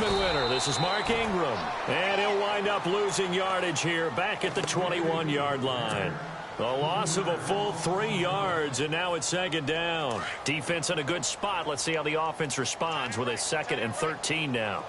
Heisman winner. This is Mark Ingram. And he'll wind up losing yardage here back at the 21-yard line. A loss of a full 3 yards, and now it's second down. Defense in a good spot. Let's see how the offense responds with a 2nd and 13 now.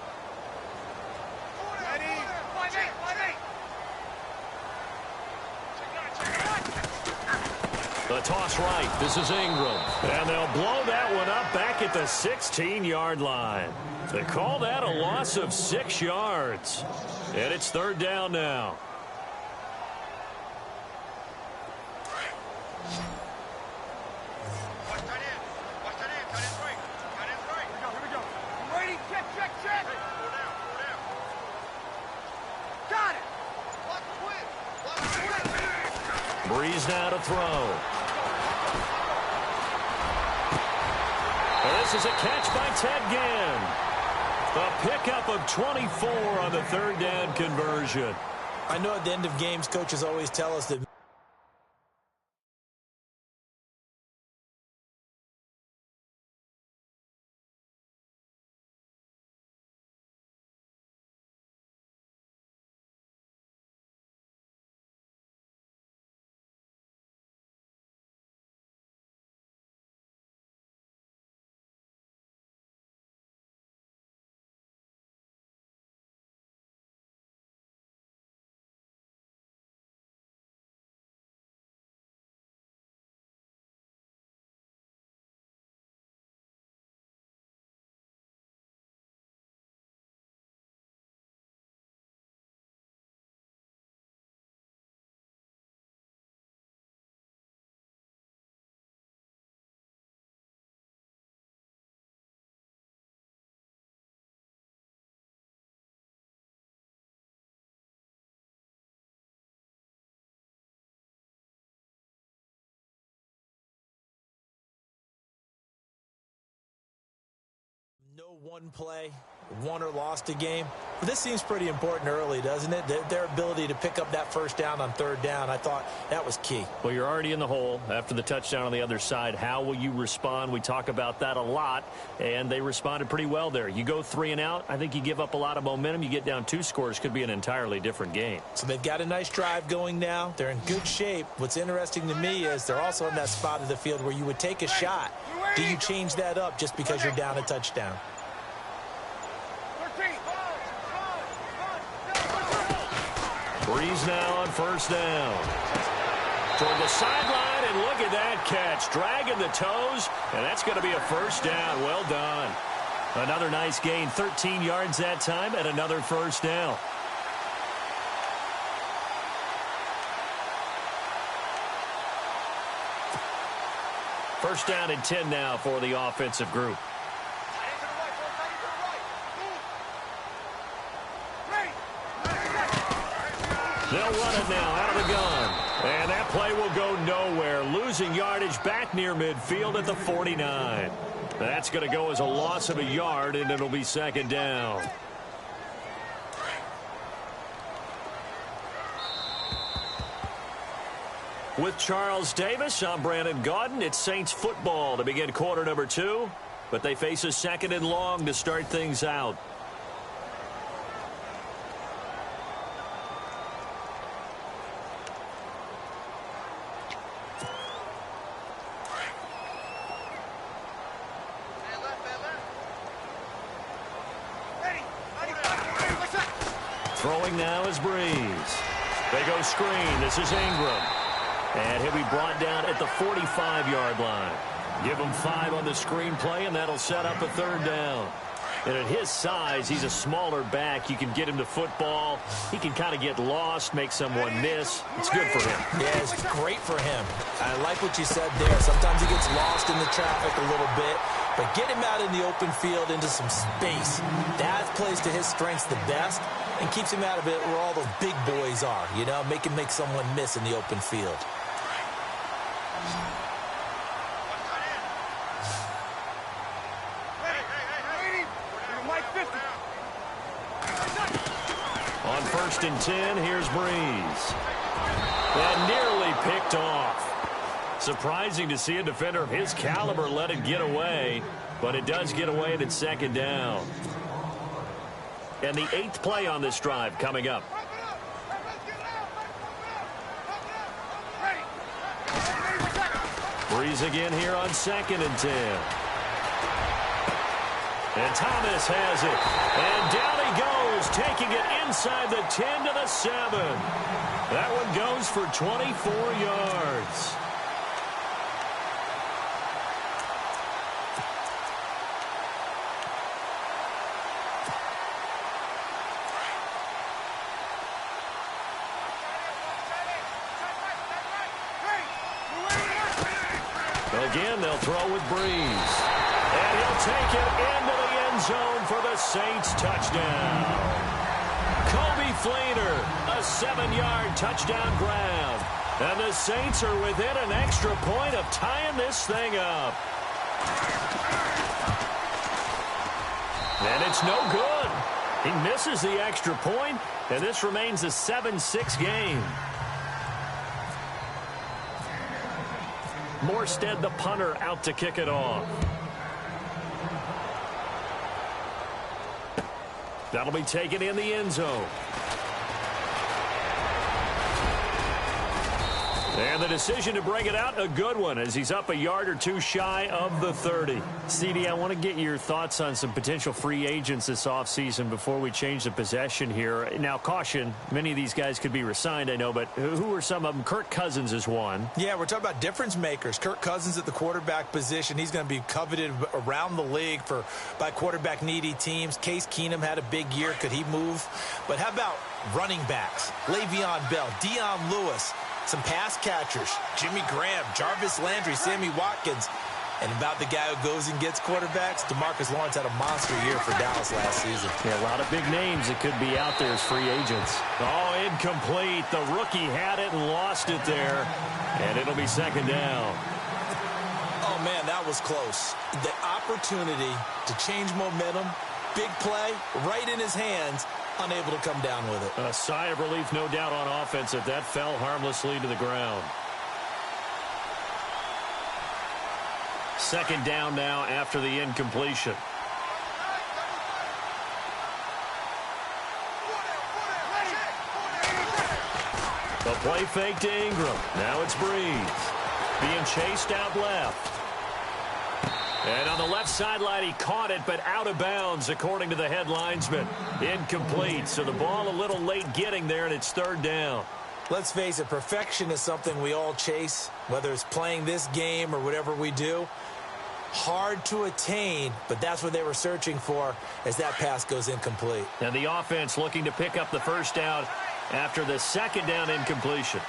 The toss right. This is Ingram. And they'll blow that one up back at the 16-yard line. They call that a loss of 6 yards. And it's third down now. Breeze now to throw. This is a catch by Ted Ginn. A pickup of 24 on the third down conversion. I know at the end of games, coaches always tell us that no one play, won or lost a game. But this seems pretty important early, doesn't it? Their ability to pick up that first down on third down, I thought that was key. Well, you're already in the hole after the touchdown on the other side. How will you respond? We talk about that a lot, and they responded pretty well there. You go 3 and out, I think you give up a lot of momentum. You get down 2 scores, could be an entirely different game. So they've got a nice drive going now. They're in good shape. What's interesting to me is they're also in that spot of the field where you would take a shot. Do you change that up just because you're down a touchdown? Breeze now on first down. Toward the sideline, and look at that catch. Dragging the toes, and that's going to be a first down. Well done. Another nice gain, 13 yards that time, and another first down. First down and 10 now for the offensive group. They'll run it now out of the gun. And that play will go nowhere. Losing yardage back near midfield at the 49. That's going to go as a loss of a yard, and it'll be second down. With Charles Davis, I'm Brandon Gaudin. It's Saints football to begin quarter number 2. But they face a 2nd and long to start things out. Throwing now is Breeze. They go screen. This is Ingram. And he'll be brought down at the 45-yard line. Give him 5 on the screen play, and that'll set up a third down. And at his size, he's a smaller back. You can get him to football. He can kind of get lost, make someone miss. It's good for him. Yeah, it's great for him. I like what you said there. Sometimes he gets lost in the traffic a little bit. But get him out in the open field into some space. That plays to his strengths the best and keeps him out of it where all those big boys are. You know, make him make someone miss in the open field. On 1st and 10, here's Breeze. And nearly picked off. Surprising to see a defender of his caliber let it get away, but it does get away and it's second down. and the 8th play on this drive coming up. Breeze again here on 2nd and 10. And Thomas has it. And down he goes, taking it inside the 10 to the 7. That one goes for 24 yards. Again, they'll throw with Breeze. And he'll take it into the end zone for the Saints touchdown. Kobe Fleener, a 7-yard touchdown grab. And the Saints are within an extra point of tying this thing up. And it's no good. He misses the extra point, and this remains a 7-6 game. Morstead, the punter, out to kick it off. That'll be taken in the end zone. And the decision to bring it out, a good one, as he's up a yard or two shy of the 30. CD, I want to get your thoughts on some potential free agents this offseason before we change the possession here. Now, caution, many of these guys could be re-signed, I know, but who are some of them? Kirk Cousins is one. Yeah, we're talking about difference makers. Kirk Cousins at the quarterback position. He's going to be coveted around the league by quarterback-needy teams. Case Keenum had a big year. Could he move? But how about running backs? Le'Veon Bell, Dion Lewis, some pass catchers, Jimmy Graham, Jarvis Landry, Sammy Watkins. And about the guy who goes and gets quarterbacks, DeMarcus Lawrence had a monster year for Dallas last season. Yeah, a lot of big names that could be out there as free agents. Oh, incomplete. The rookie had it and lost it there. And it'll be 2nd down. Oh, man, that was close. The opportunity to change momentum, big play, right in his hands, unable to come down with it. A sigh of relief, no doubt, on offense if that fell harmlessly to the ground. 2nd down now after the incompletion. The play fake to Ingram. Now it's Breeze. Being chased out left. And on the left sideline, he caught it, but out of bounds, according to the head linesman. Incomplete, so the ball a little late getting there, and it's 3rd down. Let's face it, perfection is something we all chase, whether it's playing this game or whatever we do. Hard to attain, but that's what they were searching for as that pass goes incomplete. And the offense looking to pick up the 1st down after the 2nd down incompletion.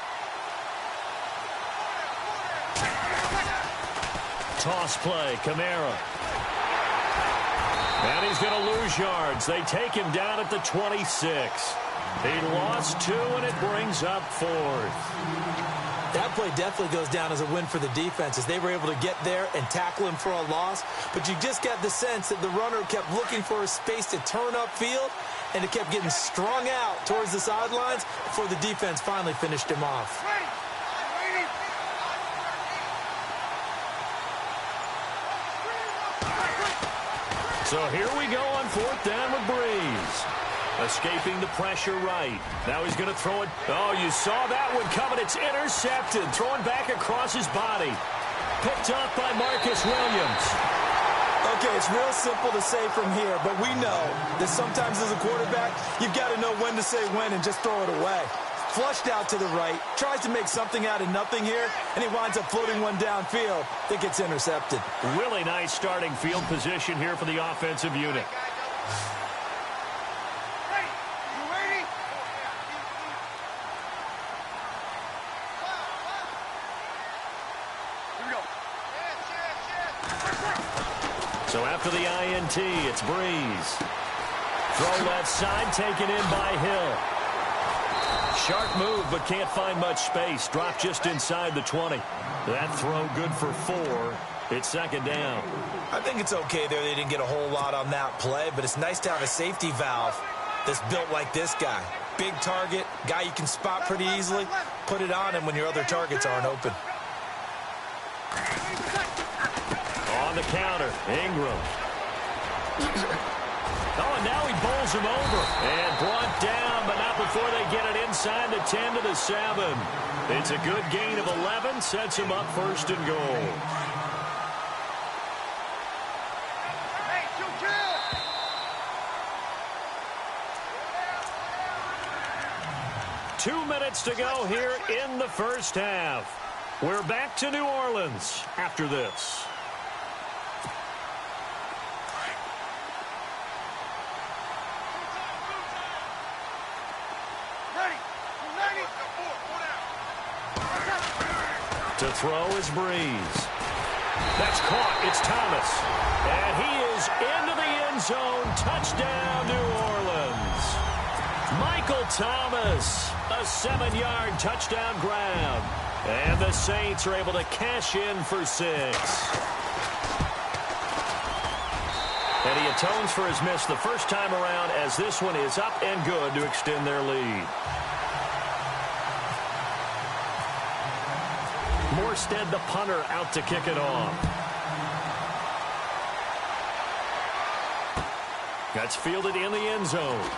Toss play, Kamara. And he's going to lose yards. They take him down at the 26. He lost 2, and it brings up 4th. That play definitely goes down as a win for the defense as they were able to get there and tackle him for a loss. But you just got the sense that the runner kept looking for a space to turn upfield, and it kept getting strung out towards the sidelines before the defense finally finished him off. So here we go on 4th down with Breeze. Escaping the pressure right. Now he's going to throw it. Oh, you saw that one coming. It's intercepted. Throwing back across his body. Picked up by Marcus Williams. Okay, it's real simple to say from here, but we know that sometimes as a quarterback, you've got to know when to say when and just throw it away. Flushed out to the right, tries to make something out of nothing here, and he winds up floating one downfield that gets intercepted. Really nice starting field position here for the offensive unit. So after the INT, it's Breeze. Throw left side, taken in by Hill. Sharp move, but can't find much space. Dropped just inside the 20. That throw good for 4. It's 2nd down. I think it's okay there. They didn't get a whole lot on that play, but it's nice to have a safety valve that's built like this guy. Big target, guy you can spot pretty easily. Put it on him when your other targets aren't open. On the counter, Ingram. Oh, and now he bowls him over. And brought down, but not before they get it inside the 10 to the 7. It's a good gain of 11. Sets him up first and goal. 2 minutes to go here in the first half. We're back to New Orleans after this. To throw is Breeze. That's caught. It's Thomas. And he is into the end zone. Touchdown, New Orleans. Michael Thomas, a 7-yard touchdown grab. And the Saints are able to cash in for 6. And he atones for his miss the first time around, as this one is up and good to extend their lead. Morstead, the punter, out to kick it off. That's fielded in the end zone.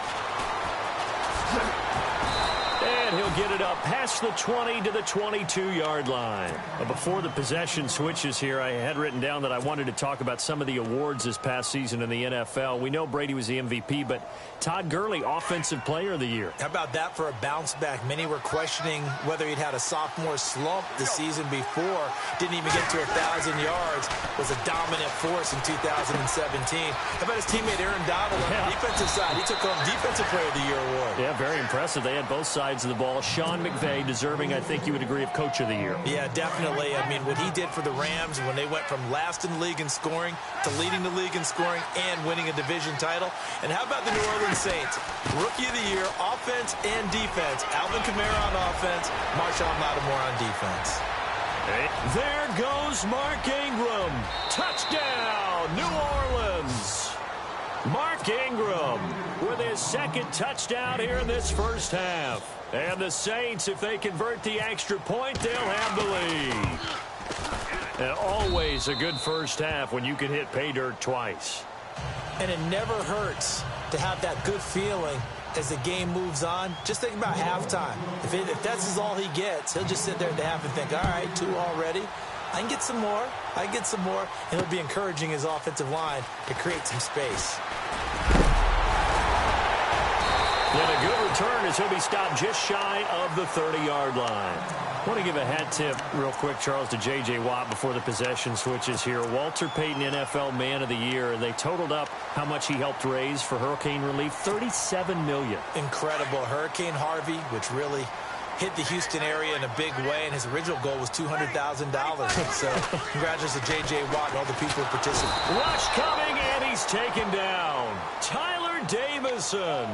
And he'll get it up past the 20 to the 22-yard line. Before the possession switches here, I had written down that I wanted to talk about some of the awards this past season in the NFL. We know Brady was the MVP, but Todd Gurley, Offensive Player of the Year. How about that for a bounce back? Many were questioning whether he'd had a sophomore slump the season before. Didn't even get to 1,000 yards. Was a dominant force in 2017. How about his teammate Aaron Donald on the defensive side? He took home Defensive Player of the Year award. Yeah, very impressive. They had both sides of the ball. Sean McVay deserving, I think you would agree, of Coach of the Year. Yeah, definitely. I mean, what he did for the Rams when they went from last in the league in scoring to leading the league in scoring and winning a division title. And how about the New Orleans Saints? Rookie of the Year, offense and defense. Alvin Kamara on offense, Marshawn Lattimore on defense. There goes Mark Ingram. Touchdown, New Orleans. Mark Ingram with his second touchdown here in this first half. And the Saints, if they convert the extra point, they'll have the lead. And always a good first half when you can hit pay dirt twice. And it never hurts to have that good feeling as the game moves on. Just think about halftime. If that's all he gets, he'll just sit there at the half and think, all right, 2 already. I can get some more. I can get some more. And he'll be encouraging his offensive line to create some space. And a good return as he'll be stopped just shy of the 30-yard line. I want to give a hat tip real quick, Charles, to J.J. Watt before the possession switches here. Walter Payton, NFL Man of the Year, and they totaled up how much he helped raise for hurricane relief, $37 million. Incredible. Hurricane Harvey, which really hit the Houston area in a big way, and his original goal was $200,000. So congratulations to J.J. Watt and all the people who participated. Rush coming, and he's taken down. Tyler Davison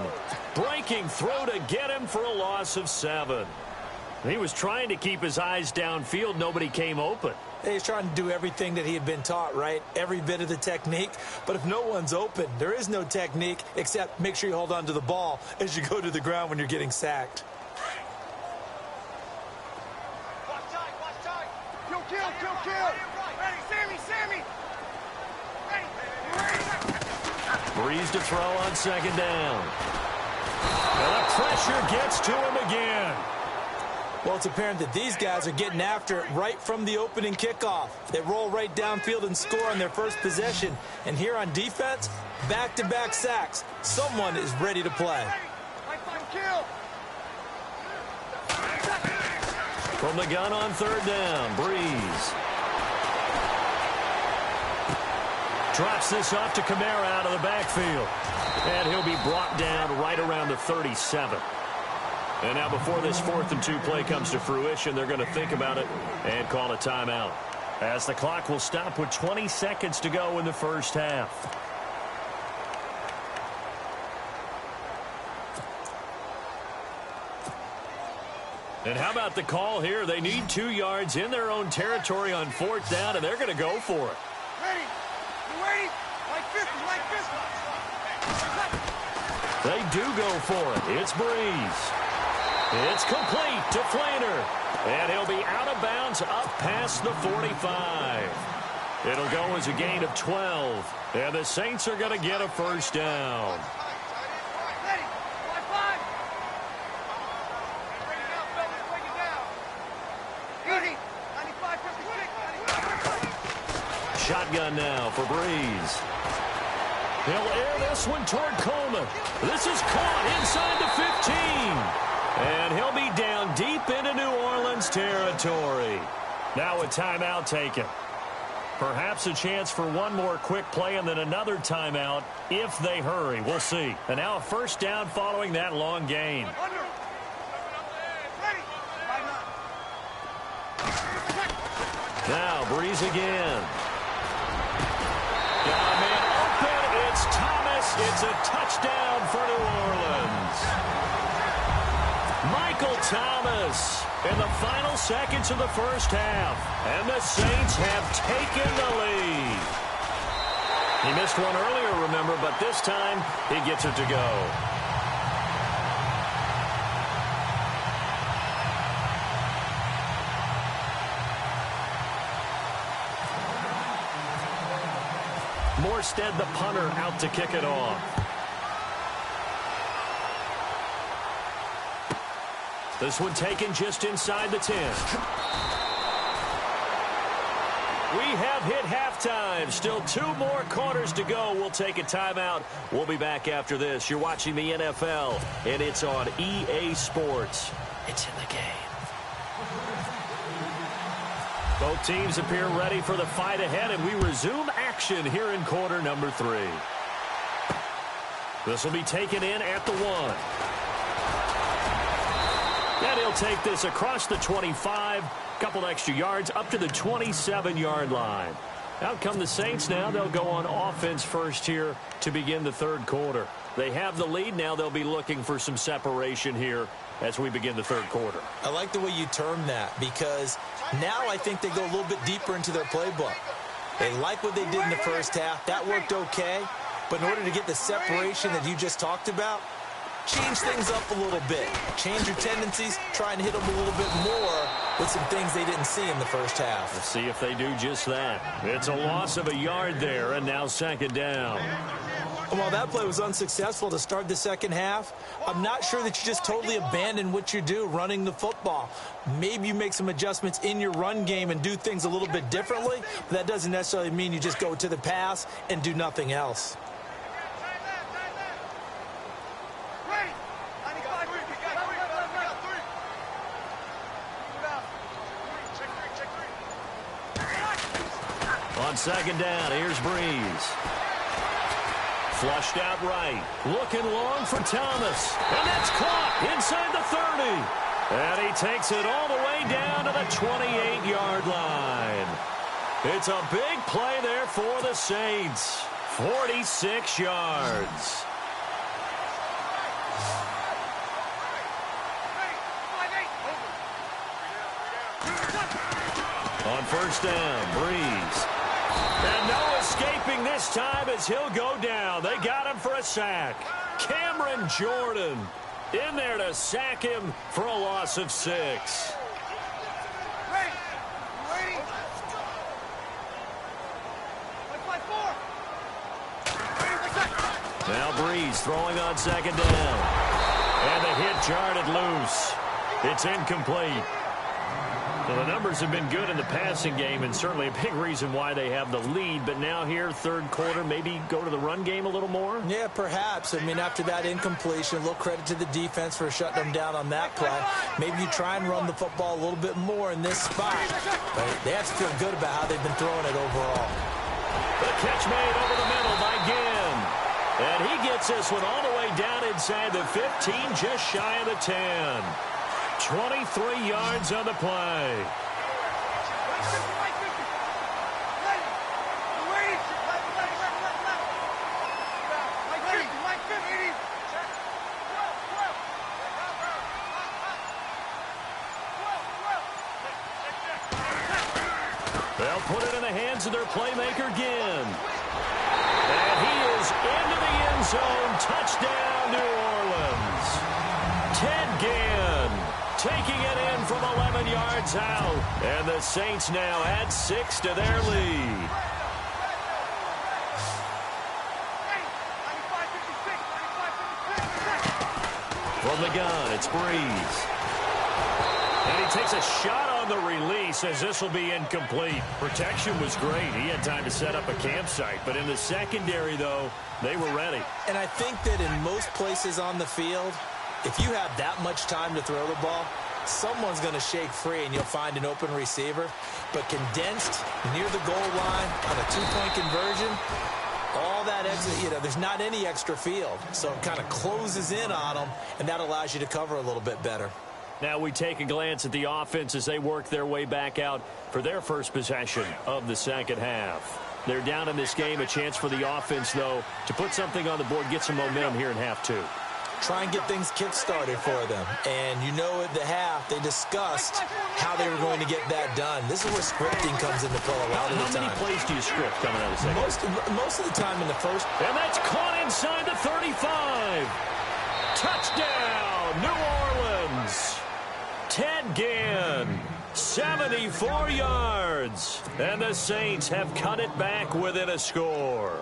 breaking through to get him for a loss of 7. He was trying to keep his eyes downfield. Nobody came open. He's trying to do everything that he had been taught, right? Every bit of the technique. But if no one's open, there is no technique except make sure you hold on to the ball as you go to the ground when you're getting sacked. Watch tight. Kill. Ready, Sammy. Ready. Breeze to throw on second down. And the pressure gets to him again. Well, it's apparent that these guys are getting after it right from the opening kickoff. They roll right downfield and score on their first possession. And here on defense, back-to-back sacks. Someone is ready to play. From the gun on third down, Breeze. Drops this off to Kamara out of the backfield. And he'll be brought down right around the 37. And now before this 4th and 2 play comes to fruition, they're going to think about it and call a timeout, as the clock will stop with 20 seconds to go in the first half. And how about the call here? They need 2 yards in their own territory on 4th down, and they're going to go for it. Ready? You ready? Like this. They do go for it. It's Breeze. It's complete to Flainer. And he'll be out of bounds up past the 45. It'll go as a gain of 12. And the Saints are going to get a first down. Shotgun now for Breeze. He'll air this one toward Coleman. This is caught inside the 15. And he'll be down deep into New Orleans territory. Now a timeout taken. Perhaps a chance for one more quick play and then another timeout if they hurry. We'll see. And now a first down following that long gain. Now Breeze again. Got a man open. It's Thomas. It's a touchdown for New Orleans. Michael Thomas in the final seconds of the first half. And the Saints have taken the lead. He missed one earlier, remember, but this time he gets it to go. Morstead, the punter, out to kick it off. This one taken just inside the 10. We have hit halftime. Still 2 more quarters to go. We'll take a timeout. We'll be back after this. You're watching the NFL, and it's on EA Sports. It's in the game. Both teams appear ready for the fight ahead, and we resume action here in quarter number 3. This will be taken in at the 1. And he'll take this across the 25, couple extra yards up to the 27-yard line. Out come the Saints now. They'll go on offense first here to begin the third quarter. They have the lead now. They'll be looking for some separation here as we begin the third quarter. I like the way you term that because now I think they go a little bit deeper into their playbook. They like what they did in the first half. That worked okay. But in order to get the separation that you just talked about, change things up a little bit. Change your tendencies. Try and hit them a little bit more with some things they didn't see in the first half. Let's see if they do just that. It's a loss of a yard there, and now second down. While that play was unsuccessful to start the second half, I'm not sure that you just totally abandon what you do running the football. Maybe you make some adjustments in your run game and do things a little bit differently, but that doesn't necessarily mean you just go to the pass and do nothing else. On second down, here's Breeze. Flushed out right. Looking long for Thomas. And that's caught inside the 30. And he takes it all the way down to the 28-yard line. It's a big play there for the Saints. 46 yards. On first down, Breeze. And no escaping this time as he'll go down. They got him for a sack. Cameron Jordan in there to sack him for a loss of 6. Now Breeze throwing on second down. And the hit jarred loose. It's incomplete. Well, the numbers have been good in the passing game, and certainly a big reason why they have the lead. But now here, third quarter, maybe go to the run game a little more? Yeah, perhaps. I mean, after that incompletion, a little credit to the defense for shutting them down on that play. Maybe you try and run the football a little bit more in this spot. But they have to feel good about how they've been throwing it overall. The catch made over the middle by Ginn. And he gets this one all the way down inside the 15, just shy of the 10. 23 yards on the play. They'll put it in the hands of their playmaker, Ginn. And he is into the end zone. Touchdown, New Orleans. Ted Ginn taking it in from 11 yards out. And the Saints now add 6 to their lead. From the gun, it's Breeze. And he takes a shot on the release as this will be incomplete. Protection was great. He had time to set up a campsite. But in the secondary, though, they were ready. And I think that in most places on the field, if you have that much time to throw the ball, someone's going to shake free and you'll find an open receiver. But condensed near the goal line on a two-point conversion, all that extra, there's not any extra field. So it kind of closes in on them, and that allows you to cover a little bit better. Now we take a glance at the offense as they work their way back out for their first possession of the second half. They're down in this game. A chance for the offense, though, to put something on the board, get some momentum here in half two. Try and get things kick-started for them. And at the half, they discussed how they were going to get that done. This is where scripting comes into play a lot of the time. How many plays do you script coming out of the second? Most of the time in the first. And that's caught inside the 35. Touchdown, New Orleans. Ted Ginn, 74 yards. And the Saints have cut it back within a score.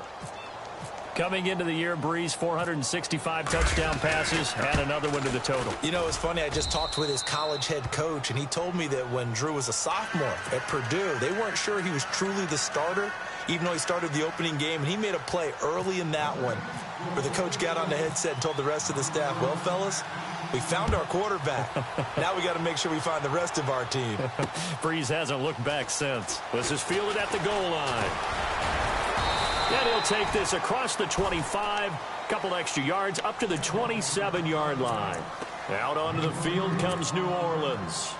Coming into the year, Breeze, 465 touchdown passes, add another one to the total. It's funny, I just talked with his college head coach, and he told me that when Drew was a sophomore at Purdue, they weren't sure he was truly the starter, even though he started the opening game, and he made a play early in that one where the coach got on the headset and told the rest of the staff, well, fellas, we found our quarterback. Now we got to make sure we find the rest of our team. Breeze hasn't looked back since. This is fielded at the goal line. And he'll take this across the 25, couple extra yards, up to the 27-yard line. Out onto the field comes New Orleans.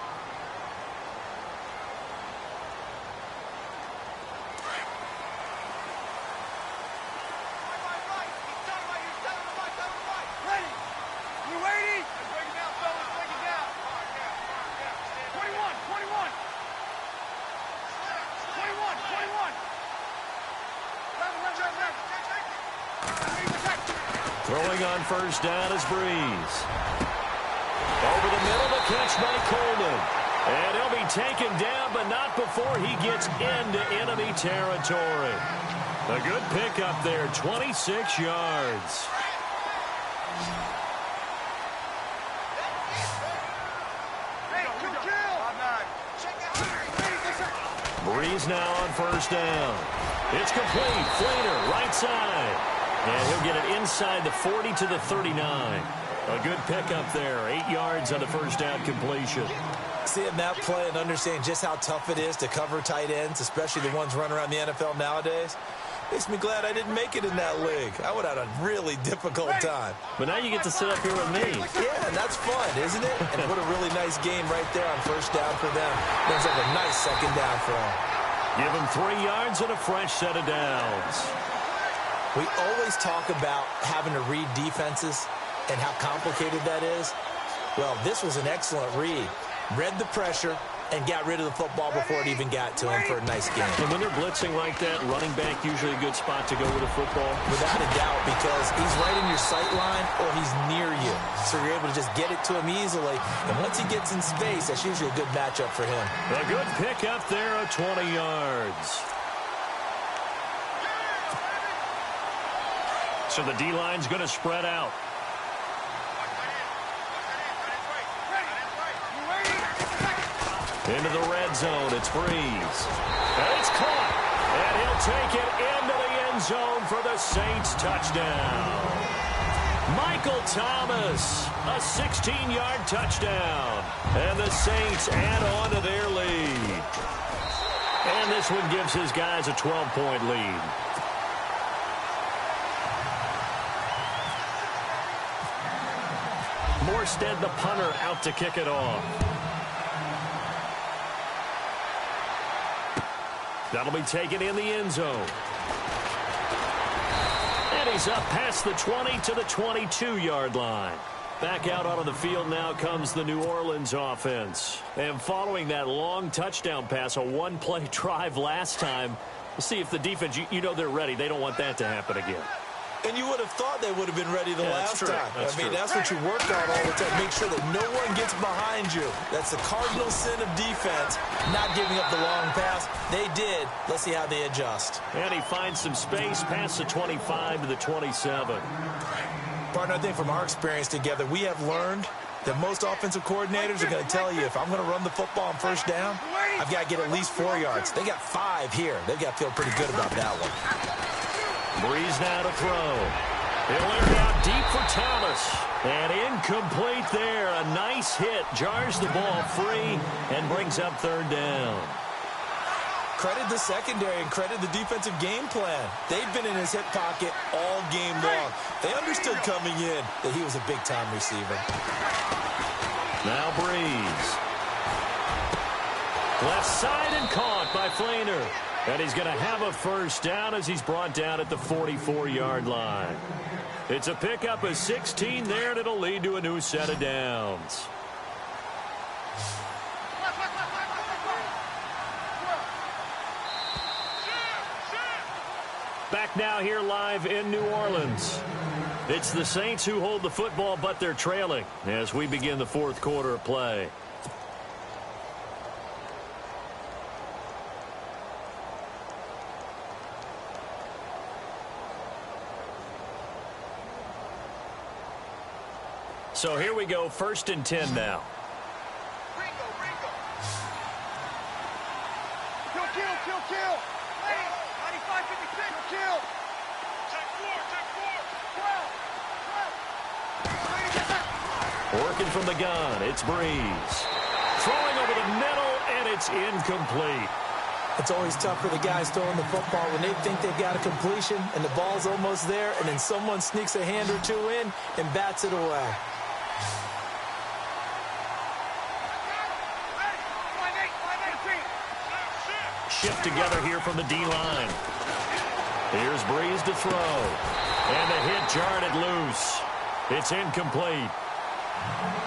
Throwing on first down is Breeze. Over the middle, the catch by Coleman. And he'll be taken down, but not before he gets into enemy territory. A good pickup there, 26 yards. Breeze now on first down. It's complete. Flater, right side. And he'll get it inside the 40 to the 39. A good pickup there. 8 yards on the first down completion. Seeing that play and understanding just how tough it is to cover tight ends, especially the ones running around the NFL nowadays, makes me glad I didn't make it in that league. I would have had a really difficult time. But now you get to sit up here with me. Yeah, and that's fun, isn't it? And what a really nice game right there on first down for them. Brings up a nice second down for them. Give them 3 yards and a fresh set of downs. We always talk about having to read defenses and how complicated that is. Well, this was an excellent read. Read the pressure and got rid of the football before it even got to him for a nice game. And when they're blitzing like that, running back usually a good spot to go with a football? Without a doubt, because he's right in your sight line or he's near you. So you're able to just get it to him easily. And once he gets in space, that's usually a good matchup for him. A good pickup there of 20 yards. So the D-line's going to spread out. Into the red zone, it's Breeze. And it's caught. And he'll take it into the end zone for the Saints touchdown. Michael Thomas, a 16-yard touchdown. And the Saints add on to their lead. And this one gives his guys a 12-point lead. Morstead, the punter, out to kick it off. That'll be taken in the end zone. And he's up past the 20 to the 22-yard line. Back out onto the field now comes the New Orleans offense. And following that long touchdown pass, a one-play drive last time, we'll see if the defense, you know they're ready. They don't want that to happen again. And you would have thought they would have been ready the last time. That's true. That's what you work on all the time. Make sure that no one gets behind you. That's the cardinal sin of defense, not giving up the long pass. They did. Let's see how they adjust. And he finds some space past the 25 to the 27. Partner, I think from our experience together, we have learned that most offensive coordinators are going to tell you, if I'm going to run the football on first down, I've got to get at least 4 yards. They got 5 here. They've got to feel pretty good about that one. Breeze now to throw. He'll air it out deep for Thomas. And incomplete there. A nice hit. Jars the ball free and brings up third down. Credit the secondary and credit the defensive game plan. They've been in his hip pocket all game long. They understood coming in that he was a big-time receiver. Now Breeze. Left side and caught by Flainer. And he's going to have a first down as he's brought down at the 44-yard line. It's a pickup of 16 there, and it'll lead to a new set of downs. Back now here live in New Orleans. It's the Saints who hold the football, but they're trailing as we begin the fourth quarter of play. So here we go, 1st and 10 now. Kill. 95, 56. Kill. Take 4. Working from the gun, it's Breeze. Throwing over the middle, and it's incomplete. It's always tough for the guys throwing the football when they think they've got a completion and the ball's almost there, and then someone sneaks a hand or two in and bats it away. Shift together here from the D-line. Here's Breeze to throw. And the hit jarred it loose. It's incomplete.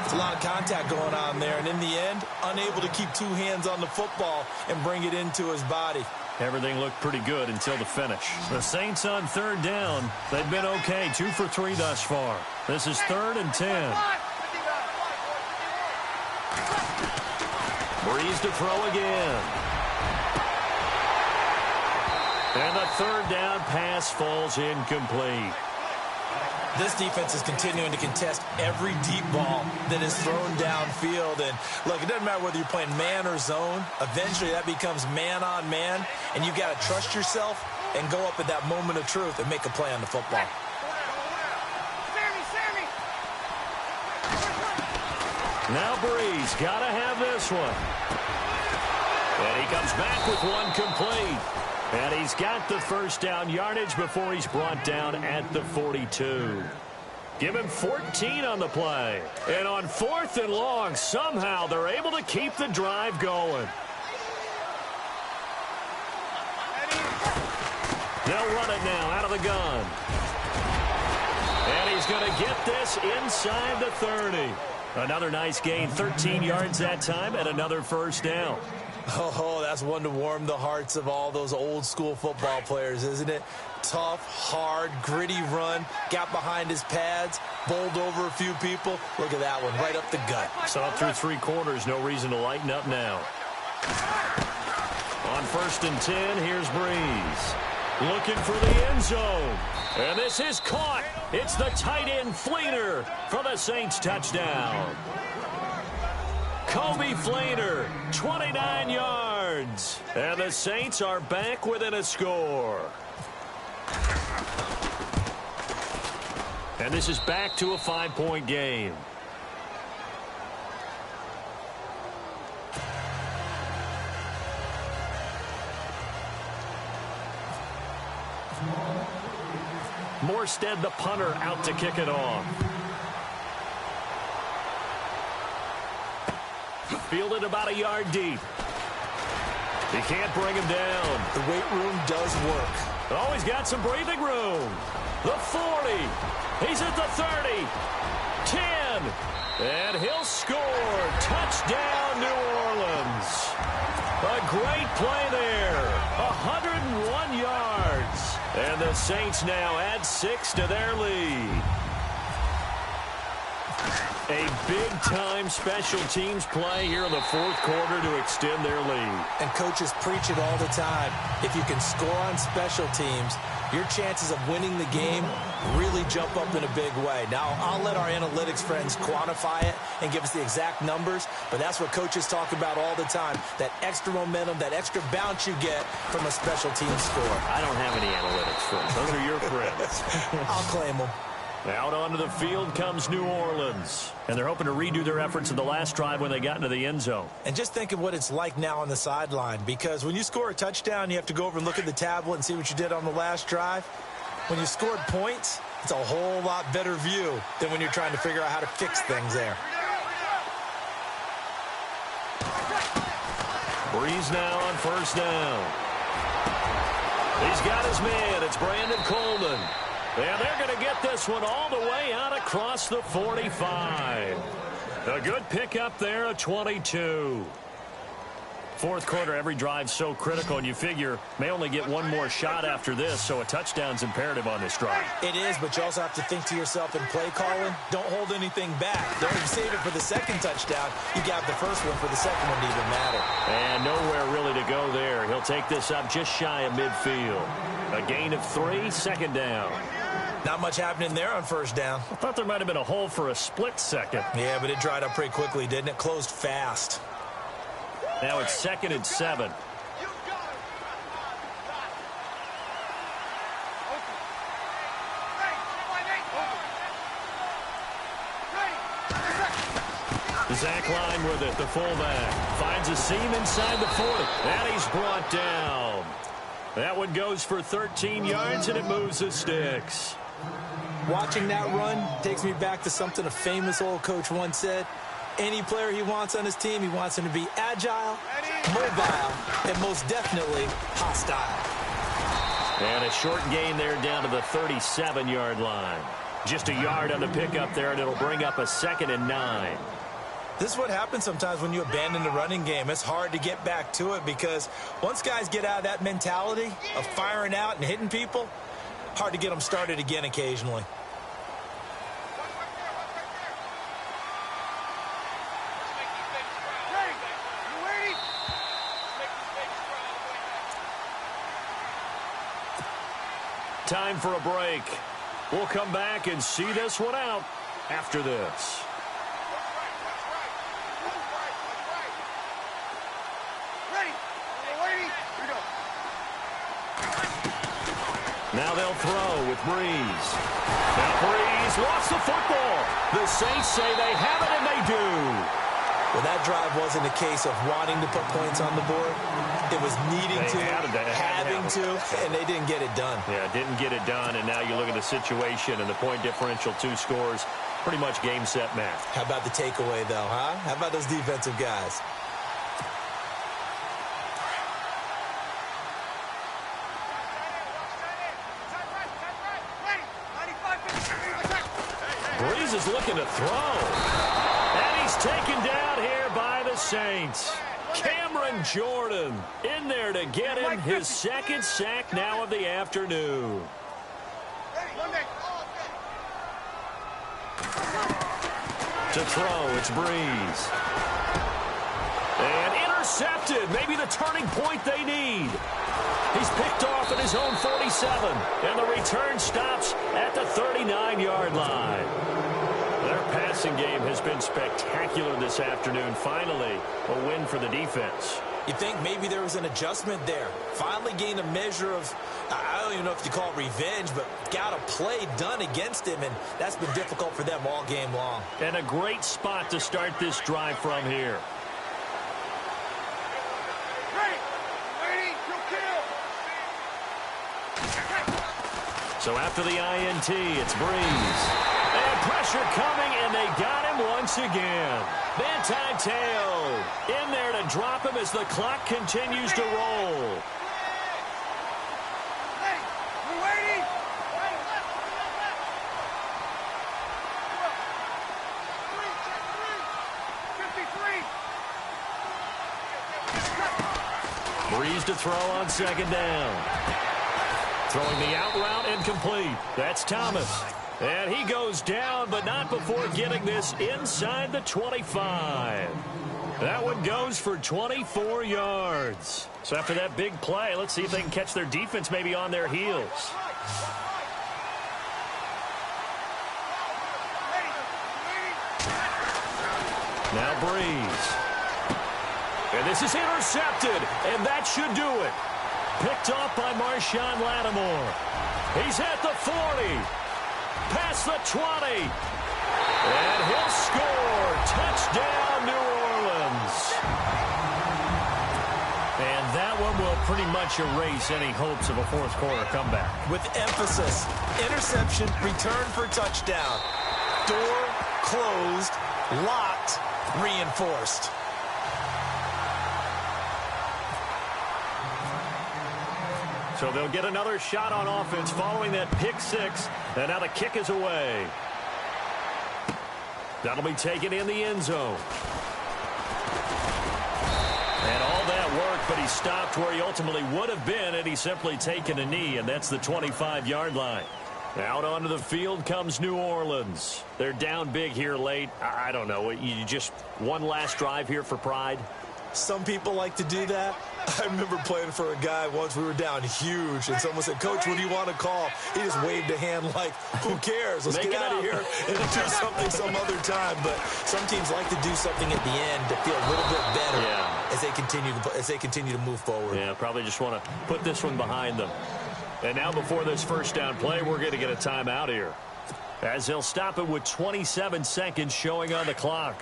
It's a lot of contact going on there, and in the end, unable to keep 2 hands on the football and bring it into his body. Everything looked pretty good until the finish. The Saints on 3rd down. They've been okay, 2 for 3 thus far. This is 3rd and 10. Breeze to throw again. And the 3rd down pass falls incomplete. This defense is continuing to contest every deep ball that is thrown downfield. And, look, it doesn't matter whether you're playing man or zone. Eventually, that becomes man-on-man, and you've got to trust yourself and go up at that moment of truth and make a play on the football. Now Breeze got to have this one. And he comes back with one complete. And he's got the first down yardage before he's brought down at the 42. Give him 14 on the play. And on 4th and long, somehow they're able to keep the drive going. They'll run it now out of the gun. And he's going to get this inside the 30. Another nice gain, 13 yards that time, and another first down. Oh, that's one to warm the hearts of all those old-school football players, isn't it? Tough, hard, gritty run, got behind his pads, bowled over a few people. Look at that one, right up the gut. Saw it through 3 quarters, no reason to lighten up now. On 1st and 10, here's Breeze. Looking for the end zone. And this is caught. It's the tight end Flainer for the Saints touchdown. Kobe Flainer, 29 yards. And the Saints are back within a score. And this is back to a 5-point game. Morstead, the punter, out to kick it off. Fielded about a yard deep. He can't bring him down. The weight room does work. Oh, he's got some breathing room. The 40. He's at the 30. 10. And he'll score. Touchdown, New Orleans. A great play there. 101 yards. And the Saints now add 6 to their lead. A big-time special teams play here in the fourth quarter to extend their lead. And coaches preach it all the time. If you can score on special teams, your chances of winning the game really jump up in a big way. Now, I'll let our analytics friends quantify it and give us the exact numbers, but that's what coaches talk about all the time, that extra momentum, that extra bounce you get from a special team score. I don't have any analytics friends. Those are your friends. I'll claim them. Out onto the field comes New Orleans. And they're hoping to redo their efforts in the last drive when they got into the end zone. And just think of what it's like now on the sideline, because when you score a touchdown, you have to go over and look at the tablet and see what you did on the last drive. When you scored points, it's a whole lot better view than when you're trying to figure out how to fix things there. Breeze now on first down. He's got his man. It's Brandon Coleman. And they're going to get this one all the way out across the 45. A good pickup there at 22. Fourth quarter, every drive so critical, and you figure may only get one more shot after this, so a touchdown's imperative on this drive. It is, but you also have to think to yourself in play calling, don't hold anything back. Don't even save it for the second touchdown. You got the first one for the second one to even matter. And nowhere really to go there. He'll take this up just shy of midfield. A gain of 3, second down. Not much happening there on first down. I thought there might have been a hole for a split second. Yeah, but it dried up pretty quickly, didn't it? Closed fast. Now it's 2nd and 7. Zach Line with it, the fullback. Finds a seam inside the 40. And he's brought down. That one goes for 13 yards, and it moves the sticks. Watching that run takes me back to something a famous old coach once said. Any player he wants on his team, he wants him to be agile, mobile, and most definitely hostile. And a short gain there down to the 37-yard line. Just a yard on the pickup there, and it'll bring up a 2nd and 9. This is what happens sometimes when you abandon the running game. It's hard to get back to it because once guys get out of that mentality of firing out and hitting people, hard to get them started again occasionally. Time for a break. We'll come back and see this one out after this. Now they'll throw with Breeze. Now Breeze lost the football. The Saints say they have it, and they do. Well, that drive wasn't a case of wanting to put points on the board. It was needing to, having to, and they didn't get it done. Yeah, didn't get it done, and now you look at the situation and the point differential, 2 scores, pretty much game, set, match. How about the takeaway, though, huh? How about those defensive guys? Breeze is looking to throw. And he's taken down here by the Saints. Cameron Jordan in there to get him his 2nd sack now of the afternoon. To throw, it's Breeze. And intercepted. Maybe the turning point they need. He's picked off at his own 47. And the return stops at the 39-yard line. Their passing game has been spectacular this afternoon. Finally, a win for the defense. You think maybe there was an adjustment there. Finally gained a measure of, I don't even know if you call it revenge, but got a play done against him, and that's been difficult for them all game long. And a great spot to start this drive from here. So after the INT, it's Breeze. And pressure coming, and they got him once again. Manti Te'o in there to drop him as the clock continues to roll. Breeze to throw on 2nd down. Throwing the out route and complete. That's Thomas. And he goes down, but not before getting this inside the 25. That one goes for 24 yards. So after that big play, let's see if they can catch their defense maybe on their heels. Now Breeze. And this is intercepted, and that should do it. Picked off by Marshawn Lattimore. He's at the 40. Past the 20. And he'll score. Touchdown, New Orleans. And that one will pretty much erase any hopes of a fourth quarter comeback. With emphasis, interception, return for touchdown. Door closed, locked, reinforced. So they'll get another shot on offense following that pick six. And now the kick is away. That'll be taken in the end zone. And all that work, but he stopped where he ultimately would have been had he simply taken a knee, and that's the 25-yard line. Out onto the field comes New Orleans. They're down big here late. I don't know. You just one last drive here for pride? Some people like to do that. I remember playing for a guy once. We were down huge, and someone said, "Coach, what do you want to call?" He just waved a hand like, who cares? Let's get out of here and do something some other time. But some teams like to do something at the end to feel a little bit better as they continue to move forward. Yeah, probably just want to put this one behind them. And now before this first down play, we're going to get a timeout here, as they'll stop it with 27 seconds showing on the clock.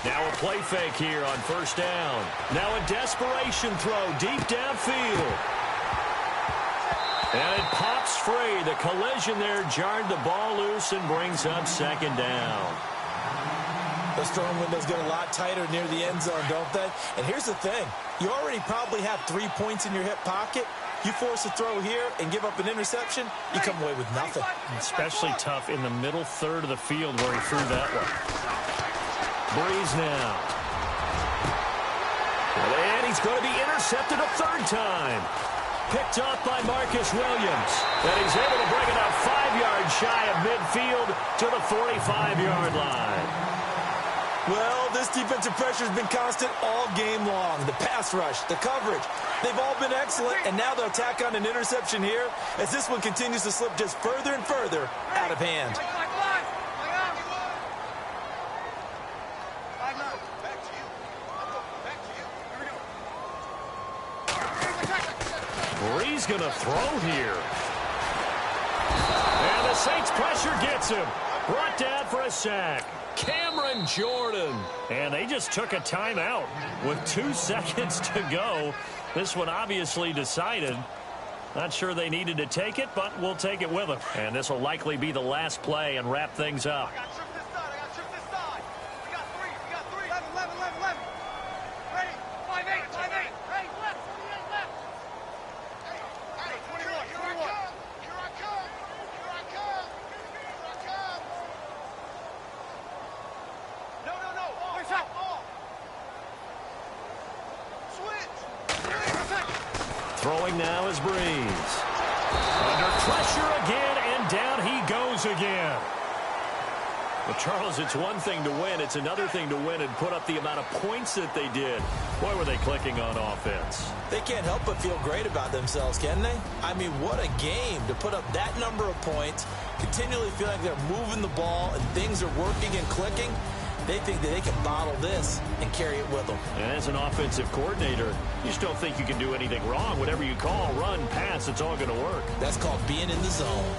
Now a play fake here on first down. Now a desperation throw deep downfield. And it pops free. The collision there jarred the ball loose and brings up second down. Those throwing windows get a lot tighter near the end zone, don't they? And here's the thing. You already probably have 3 points in your hip pocket. You force a throw here and give up an interception, you come away with nothing. Especially tough in the middle third of the field where he threw that one. Breeze now. And he's going to be intercepted a third time. Picked off by Marcus Williams. And he's able to bring it up 5 yards shy of midfield to the 45-yard line. Well, this defensive pressure has been constant all game long. The pass rush, the coverage, they've all been excellent, and now they'll tack on an interception here as this one continues to slip just further and further out of hand. Breeze going to throw here. And the Saints pressure gets him. Brought down for a sack. Cameron Jordan. And they just took a timeout with 2 seconds to go. This one obviously decided. Not sure they needed to take it, but we'll take it with them. And this will likely be the last play and wrap things up. I got trip this side. I got trip this side. We got three. 11. Ready? 5-8. Hey, left. 28 left. Hey, 21. Here I come. No. Where's that? Switch. Throwing now is Breeze. Under pressure again, and down he goes again. Well, Charles, it's one thing to win. It's another thing to win and put up the amount of points that they did. Boy, were they clicking on offense. They can't help but feel great about themselves, can they? I mean, what a game to put up that number of points, continually feel like they're moving the ball and things are working and clicking. They think that they can bottle this and carry it with them. And as an offensive coordinator, you just don't think you can do anything wrong. Whatever you call, run, pass, it's all going to work. That's called being in the zone.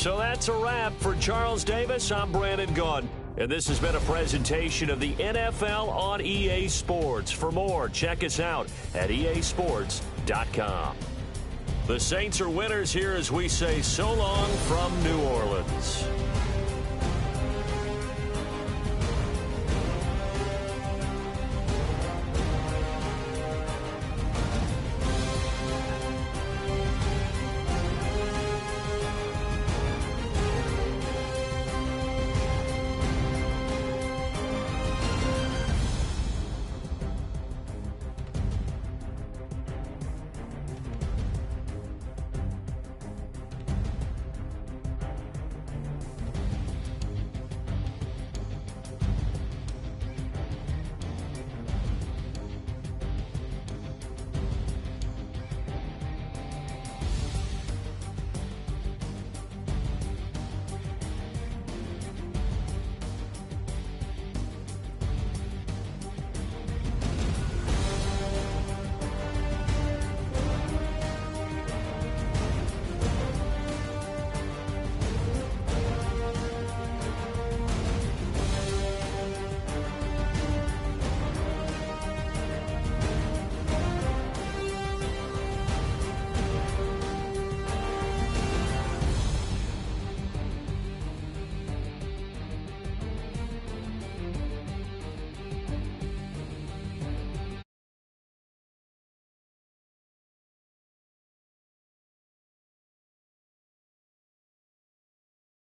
So that's a wrap. For Charles Davis, I'm Brandon Gaudin. And this has been a presentation of the NFL on EA Sports. For more, check us out at easports.com. The Saints are winners here as we say so long from New Orleans.